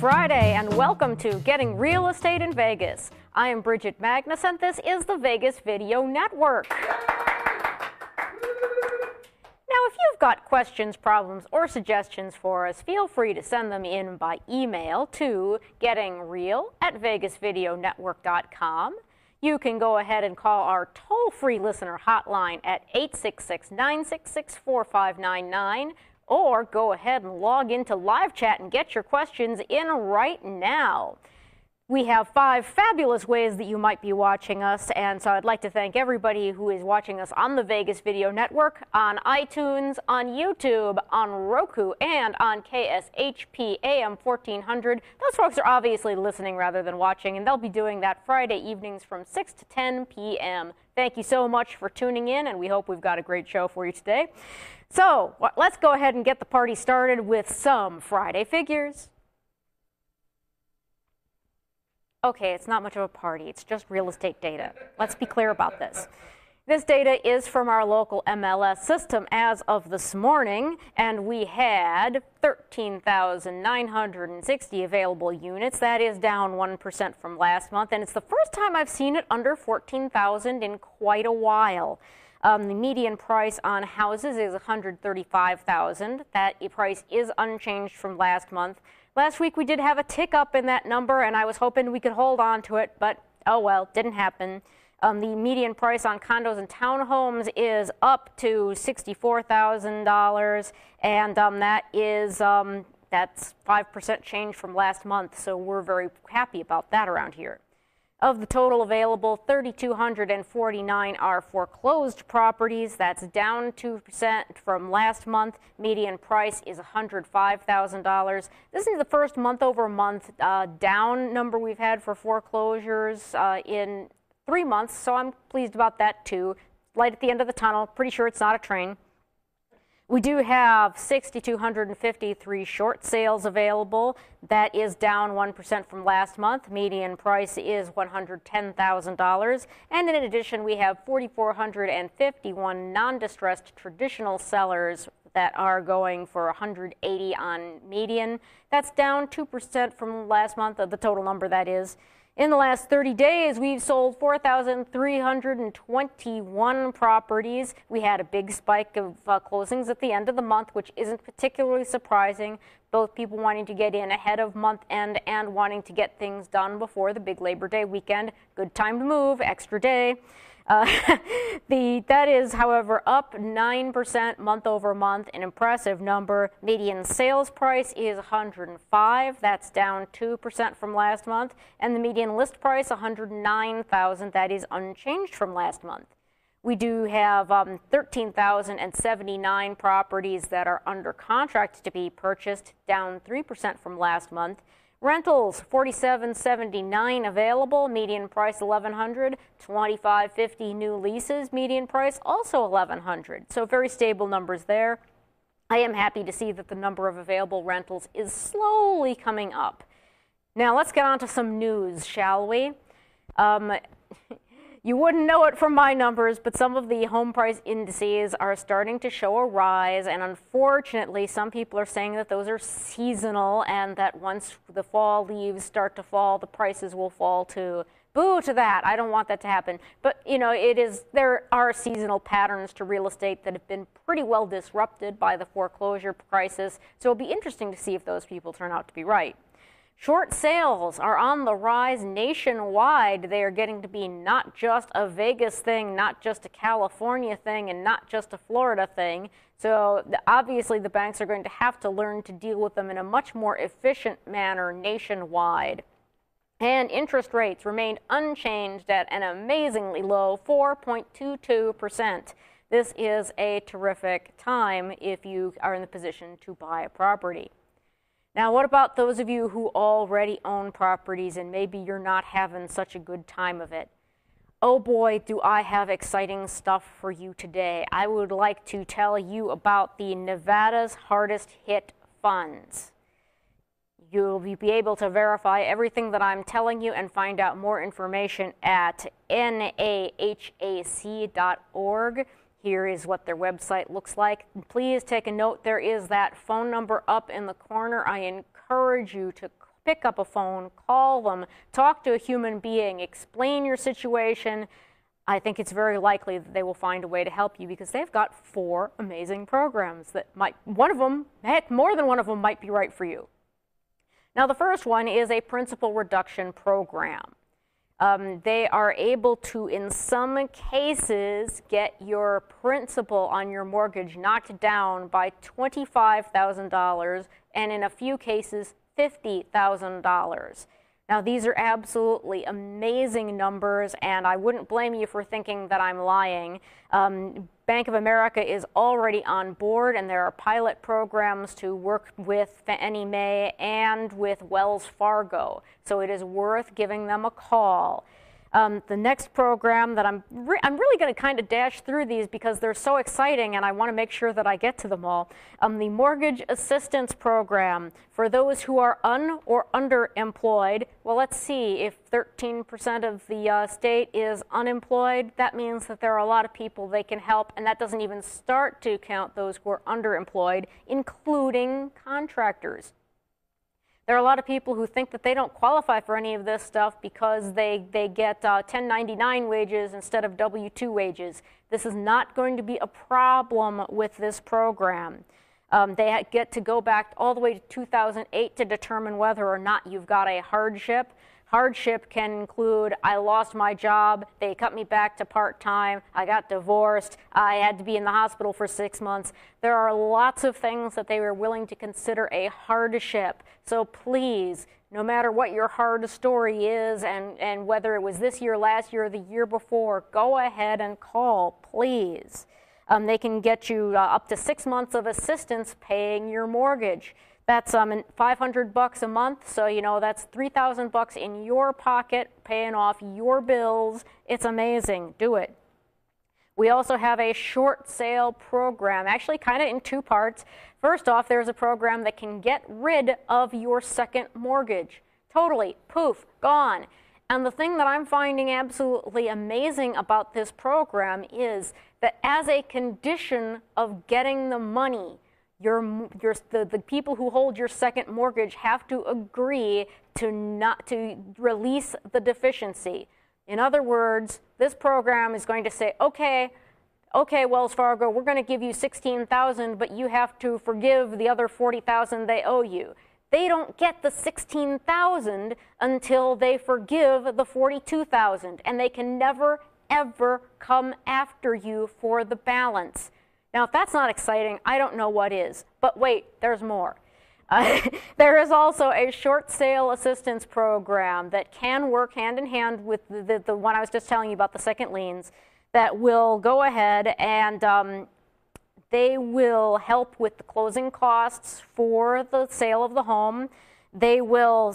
Friday, and welcome to Getting Real Estate in Vegas. I am Bridget Magnus, and this is the Vegas Video Network. Now, if you've got questions, problems, or suggestions for us, feel free to send them in by email to gettingreal@vegasvideonetwork.com. You can go ahead and call our toll-free listener hotline at 866-966-4599, or go ahead and log into live chat and get your questions in right now. We have 5 fabulous ways that you might be watching us, and so I'd like to thank everybody who is watching us on the Vegas Video Network, on iTunes, on YouTube, on Roku, and on KSHP AM 1400. Those folks are obviously listening rather than watching, and they'll be doing that Friday evenings from 6 to 10 p.m. Thank you so much for tuning in, and we hope we've got a great show for you today. So let's go ahead and get the party started with some Friday figures. Okay, it's not much of a party. It's just real estate data. Let's be clear about this. This data is from our local MLS system as of this morning, and we had 13,960 available units. That is down 1% from last month, and it's the first time I've seen it under 14,000 in quite a while. The median price on houses is $135,000. That price is unchanged from last month. Last week we did have a tick up in that number, and I was hoping we could hold on to it, but oh well, didn't happen. The median price on condos and townhomes is up to $64,000, and that's 5% change from last month, so we're very happy about that around here. Of the total available, 3,249 are foreclosed properties. That's down 2% from last month. Median price is $105,000. This is the first month-over-month down number we've had for foreclosures in 3 months, so I'm pleased about that too. Light at the end of the tunnel. Pretty sure it's not a train. We do have 6,253 short sales available. That is down 1% from last month. Median price is $110,000. And in addition, we have 4,451 non-distressed traditional sellers that are going for $180 on median. That's down 2% from last month, the total number that is. In the last 30 days, we've sold 4,321 properties. We had a big spike of closings at the end of the month, which isn't particularly surprising. Both people wanting to get in ahead of month end and wanting to get things done before the big Labor Day weekend. Good time to move, extra day. That is, however, up 9% month over month, an impressive number. Median sales price is $105,000. That's down 2% from last month. And the median list price, $109,000. That is unchanged from last month. We do have 13,079 properties that are under contract to be purchased, down 3% from last month. Rentals, 4,779 available, median price $1,100, 2,550 new leases, median price also $1,100. So very stable numbers there. I am happy to see that the number of available rentals is slowly coming up. Now let's get on to some news, shall we? You wouldn't know it from my numbers, but some of the home price indices are starting to show a rise, and unfortunately, some people are saying that those are seasonal and that once the fall leaves start to fall, the prices will fall too. Boo to that. I don't want that to happen. But, you know, there are seasonal patterns to real estate that have been pretty well disrupted by the foreclosure crisis, so it'll be interesting to see if those people turn out to be right. Short sales are on the rise nationwide. They are getting to be not just a Vegas thing, not just a California thing, and not just a Florida thing. So obviously the banks are going to have to learn to deal with them in a much more efficient manner nationwide. And interest rates remained unchanged at an amazingly low 4.22%. This is a terrific time if you are in the position to buy a property. Now, what about those of you who already own properties and maybe you're not having such a good time of it? Oh boy, do I have exciting stuff for you today. I would like to tell you about the Nevada's Hardest Hit Funds. You'll be able to verify everything that I'm telling you and find out more information at nahac.org. Here is what their website looks like. Please take a note. There is that phone number up in the corner. I encourage you to pick up a phone, call them, talk to a human being, explain your situation. I think it's very likely that they will find a way to help you because they've got 4 amazing programs that one of them, heck, more than one of them might be right for you. Now, the first one is a principal reduction program. They are able to, in some cases, get your principal on your mortgage knocked down by $25,000 and in a few cases, $50,000. Now, these are absolutely amazing numbers, and I wouldn't blame you for thinking that I'm lying. Bank of America is already on board, and there are pilot programs to work with Fannie Mae and with Wells Fargo, so it is worth giving them a call. The next program that I'm really going to kind of dash through these because they're so exciting and I want to make sure that I get to them all. The Mortgage Assistance Program for those who are or underemployed. Well, let's see, if 13% of the state is unemployed, that means that there are a lot of people they can help, and that doesn't even start to count those who are underemployed, including contractors. There are a lot of people who think that they don't qualify for any of this stuff because they get 1099 wages instead of W-2 wages. This is not going to be a problem with this program. They get to go back all the way to 2008 to determine whether or not you've got a hardship. Hardship can include, I lost my job, they cut me back to part-time, I got divorced, I had to be in the hospital for 6 months. There are lots of things that they were willing to consider a hardship. So please, no matter what your hard story is and whether it was this year, last year, or the year before, go ahead and call, please. They can get you up to 6 months of assistance paying your mortgage. That's $500 a month, so you know that's $3,000 in your pocket, paying off your bills. It's amazing. Do it. We also have a short sale program, actually kind of in 2 parts. First off, there's a program that can get rid of your second mortgage. Totally, poof, gone. And the thing that I'm finding absolutely amazing about this program is that as a condition of getting the money, the people who hold your second mortgage have to agree to release the deficiency. In other words, this program is going to say, okay, Wells Fargo, we're going to give you $16,000, but you have to forgive the other $40,000 they owe you. They don't get the $16,000 until they forgive the $42,000, and they can never, ever come after you for the balance. Now, if that's not exciting, I don't know what is. But wait, there's more. There is also a short sale assistance program that can work hand in hand with the one I was just telling you about, the second liens, that will go ahead and they will help with the closing costs for the sale of the home. They will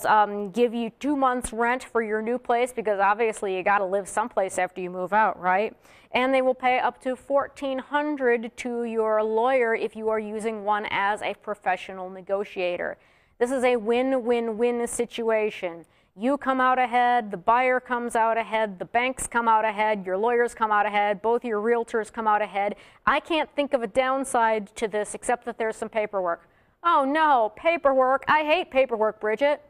give you 2 months rent for your new place because obviously you got to live someplace after you move out, right? And they will pay up to $1,400 to your lawyer if you are using one as a professional negotiator. This is a win-win-win situation. You come out ahead, the buyer comes out ahead, the banks come out ahead, your lawyers come out ahead, both your realtors come out ahead. I can't think of a downside to this except that there's some paperwork. Oh no, paperwork. I hate paperwork, Bridget.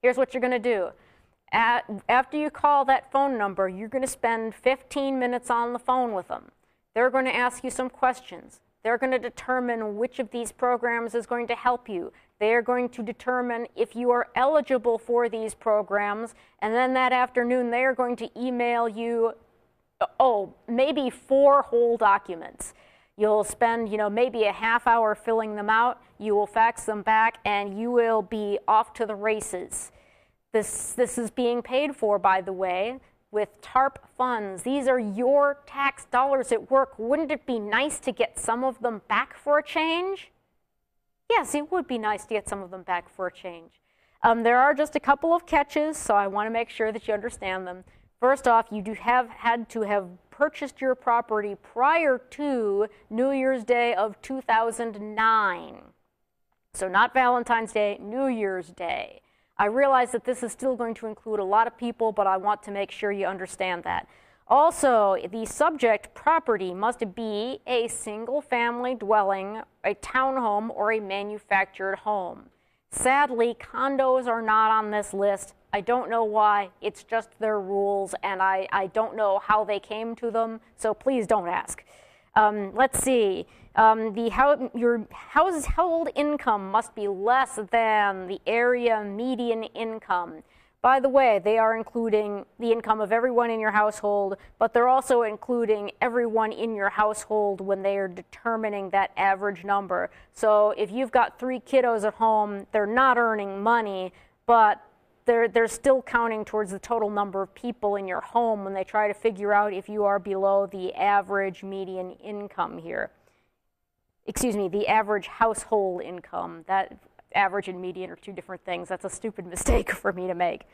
Here's what you're going to do. After you call that phone number, you're going to spend 15 minutes on the phone with them. They're going to ask you some questions. They're going to determine which of these programs is going to help you. They are going to determine if you are eligible for these programs, and then that afternoon they are going to email you, maybe 4 whole documents. You'll spend, maybe a half hour filling them out. You will fax them back, and you will be off to the races. This is being paid for, by the way, with TARP funds. These are your tax dollars at work. Wouldn't it be nice to get some of them back for a change? Yes, it would be nice to get some of them back for a change. There are just a couple of catches, so I want to make sure that you understand them. First off, you had to have purchased your property prior to New Year's Day of 2009. So not Valentine's Day, New Year's Day. I realize that this is still going to include a lot of people, but I want to make sure you understand that. Also, the subject property must be a single-family dwelling, a townhome, or a manufactured home. Sadly, condos are not on this list. I don't know why. It's just their rules, and I don't know how they came to them, so please don't ask. Let's see. Your household income must be less than the area median income. By the way, they are including the income of everyone in your household, but they're also including everyone in your household when they are determining that average number. So if you've got 3 kiddos at home, they're not earning money, but they're still counting towards the total number of people in your home when they try to figure out if you are below the average median income here. Excuse me, the average household income. That average and median are 2 different things. That's a stupid mistake for me to make.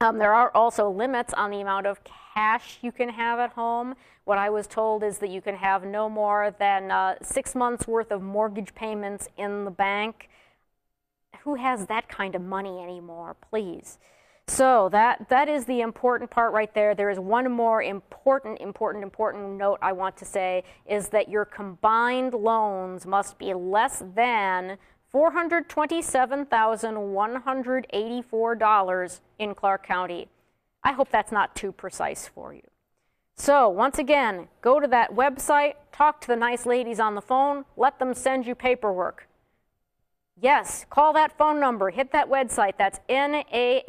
There are also limits on the amount of cash you can have at home. What I was told is that you can have no more than 6 months worth of mortgage payments in the bank. Who has that kind of money anymore, please? So that is the important part right there. There is one more important note I want to say, is that your combined loans must be less than $427,184 in Clark County. I hope that's not too precise for you. So once again, go to that website, talk to the nice ladies on the phone, let them send you paperwork. Yes, call that phone number, hit that website. That's nahac.org.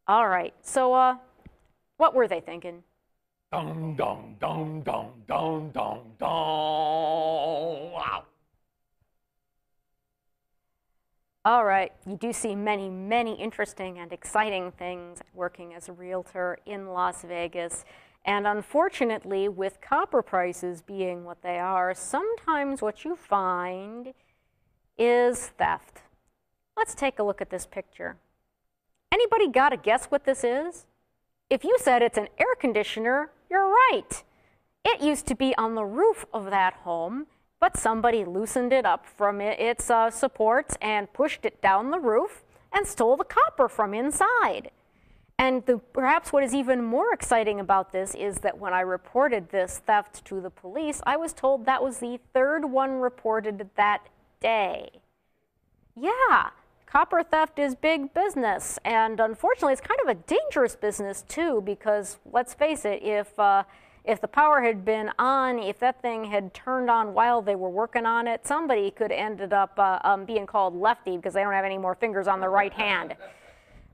All right, so what were they thinking? Dong, dong, dong, dong, dong, dong, dong. Wow. All right, you do see many, many interesting and exciting things working as a realtor in Las Vegas. And unfortunately, with copper prices being what they are, sometimes what you find is theft. Let's take a look at this picture. Anybody got to guess what this is? If you said it's an air conditioner, you're right. It used to be on the roof of that home, but somebody loosened it up from its supports and pushed it down the roof and stole the copper from inside. And perhaps what is even more exciting about this is that when I reported this theft to the police, I was told that was the 3rd one reported that day. Yeah, copper theft is big business, and unfortunately it's kind of a dangerous business too, because let's face it, if the power had been on, if that thing had turned on while they were working on it, somebody could have ended up being called lefty because they don't have any more fingers on the right hand.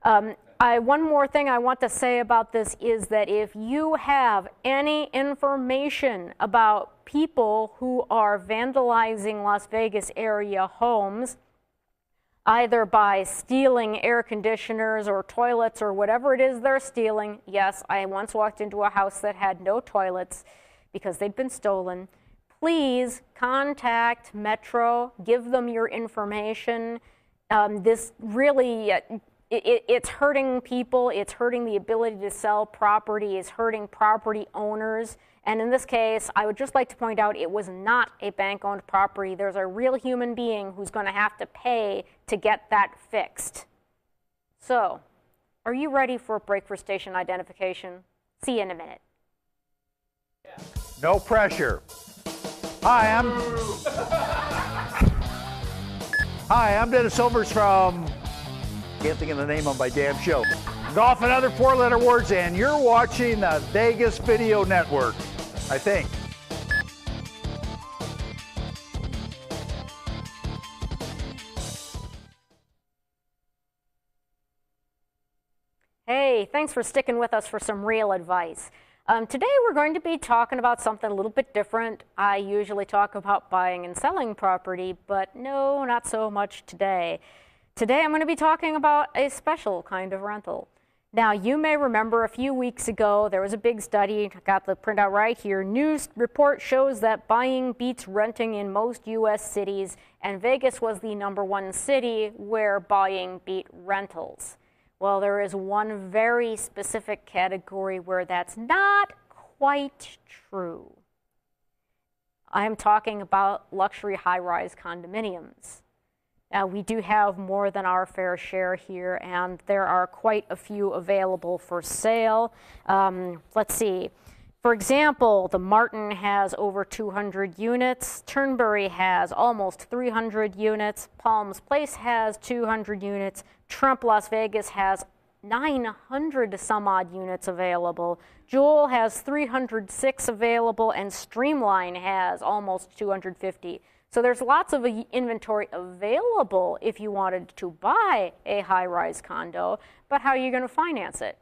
One more thing I want to say about this is that if you have any information about people who are vandalizing Las Vegas area homes, either by stealing air conditioners or toilets or whatever it is they're stealing. Yes, I once walked into a house that had no toilets because they'd been stolen. Please contact Metro, give them your information. This really, it's hurting people, it's hurting the ability to sell property, it's hurting property owners. And in this case, I would just like to point out it was not a bank-owned property. There's a real human being who's going to have to pay to get that fixed. So, are you ready for a break for station identification? See you in a minute. No pressure. Hi, I'm Dennis Silvers from, can't think of the name of my damn show, Golf and Other 4-letter words, and you're watching the Vegas Video Network, I think. Hey, thanks for sticking with us for some real advice. Today we're going to be talking about something a little bit different. I usually talk about buying and selling property, but no, not so much today. Today I'm going to be talking about a special kind of rental. Now, you may remember a few weeks ago there was a big study, I got the printout right here. News report shows that buying beats renting in most U.S. cities, and Vegas was the #1 city where buying beat rentals. Well, there is one very specific category where that's not quite true. I'm talking about luxury high-rise condominiums. Now, we do have more than our fair share here, and there are quite a few available for sale. Let's see. For example, the Martin has over 200 units, Turnberry has almost 300 units, Palms Place has 200 units, Trump Las Vegas has 900 some odd units available, Jewel has 306 available, and Streamline has almost 250. So there's lots of inventory available if you wanted to buy a high-rise condo, but how are you going to finance it?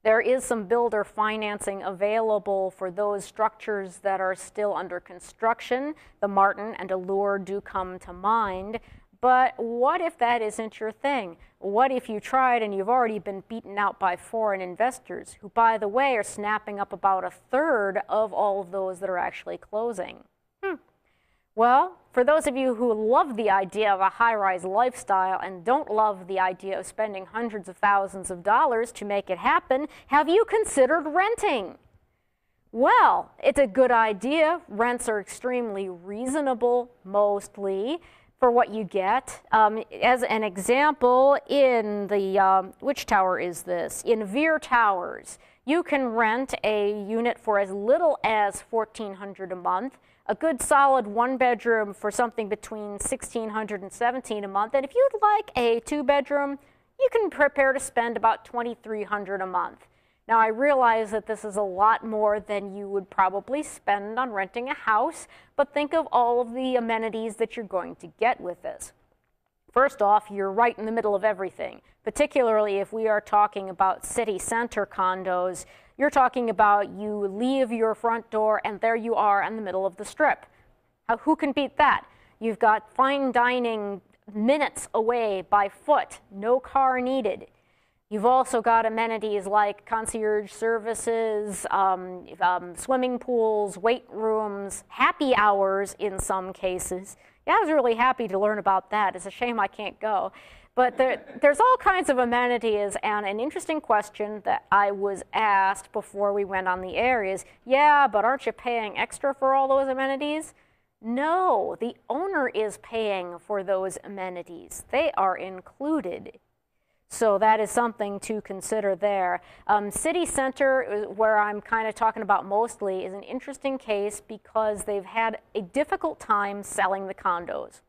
There is some builder financing available for those structures that are still under construction. The Martin and Allure do come to mind. But what if that isn't your thing? What if you tried and you've already been beaten out by foreign investors, who, by the way, are snapping up about a third of all of those that are actually closing? Well, for those of you who love the idea of a high-rise lifestyle and don't love the idea of spending hundreds of thousands of dollars to make it happen, have you considered renting? Well, it's a good idea. Rents are extremely reasonable, mostly, for what you get. As an example, in the, which tower is this? In Veer Towers, you can rent a unit for as little as $1,400 a month. A good solid one-bedroom for something between $1,600 and $1,700 a month. And if you'd like a two-bedroom, you can prepare to spend about $2,300 a month. Now, I realize that this is a lot more than you would probably spend on renting a house, but think of all of the amenities that you're going to get with this. First off, you're right in the middle of everything, particularly if we are talking about city center condos. You're talking about you leave your front door and there you are in the middle of the strip. Who can beat that? You've got fine dining minutes away by foot, no car needed. You've also got amenities like concierge services, swimming pools, weight rooms, happy hours in some cases. Yeah, I was really happy to learn about that. It's a shame I can't go. But there's all kinds of amenities, and an interesting question that I was asked before we went on the air is, yeah, but aren't you paying extra for all those amenities? No, the owner is paying for those amenities. They are included. So that is something to consider there. City Center, where I'm kind of talking about mostly, is an interesting case because they've had a difficult time selling the condos.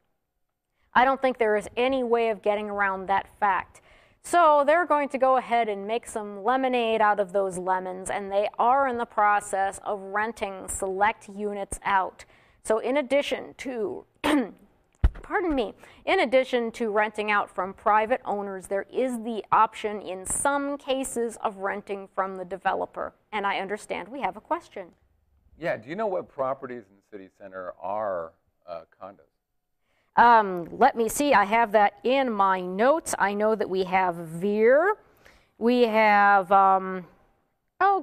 I don't think there is any way of getting around that fact. So they're going to go ahead and make some lemonade out of those lemons, and they are in the process of renting select units out. So in addition to in addition to renting out from private owners, there is the option in some cases of renting from the developer. And I understand we have a question. Yeah, do you know what properties in the city center are condos? Let me see, I have that in my notes. I know that we have Veer. We have, oh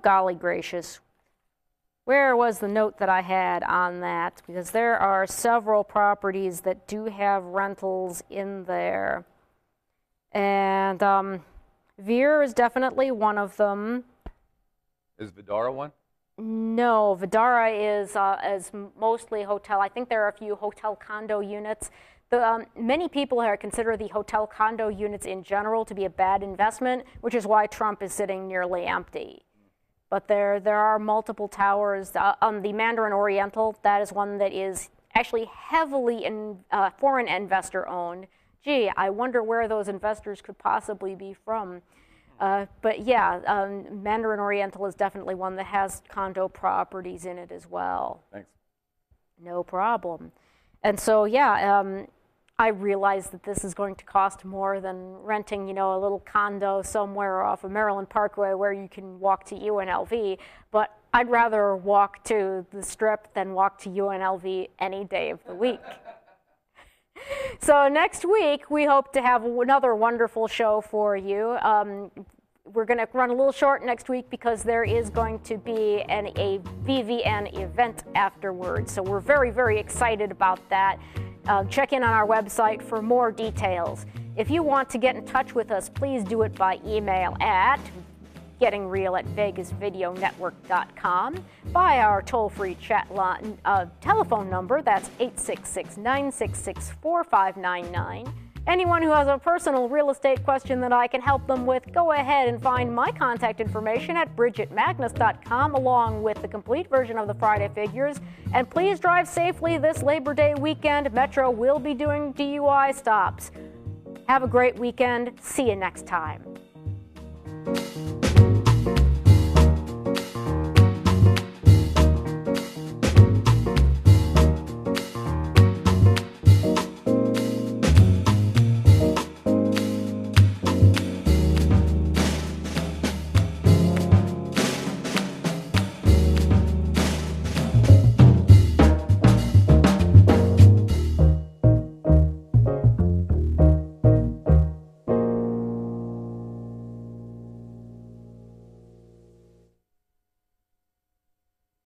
golly gracious. Where was the note that I had on that? Because there are several properties that do have rentals in there. And Veer is definitely one of them. Is Vidara one? No, Vidara is mostly hotel. I think there are a few hotel condo units. Many people consider the hotel condo units in general to be a bad investment, which is why Trump is sitting nearly empty. But there are multiple towers. The Mandarin Oriental, that is one that is actually heavily foreign investor owned. Gee, I wonder where those investors could possibly be from. But yeah, Mandarin Oriental is definitely one that has condo properties in it as well. Thanks. No problem. And so, yeah, I realize that this is going to cost more than renting, a little condo somewhere off of Maryland Parkway where you can walk to UNLV. But I'd rather walk to the Strip than walk to UNLV any day of the week. So next week, we hope to have another wonderful show for you. We're going to run a little short next week because there is going to be a VVN event afterwards. So we're very, very excited about that. Check in on our website for more details. If you want to get in touch with us, please do it by email at gettingreal@vegasvideonetwork.com, by our toll-free chat line telephone number, that's 866-966-4599. Anyone who has a personal real estate question that I can help them with, go ahead and find my contact information at bridgetmagnus.com along with the complete version of the Friday figures. And please drive safely this Labor Day weekend. Metro will be doing DUI stops. Have a great weekend. See you next time.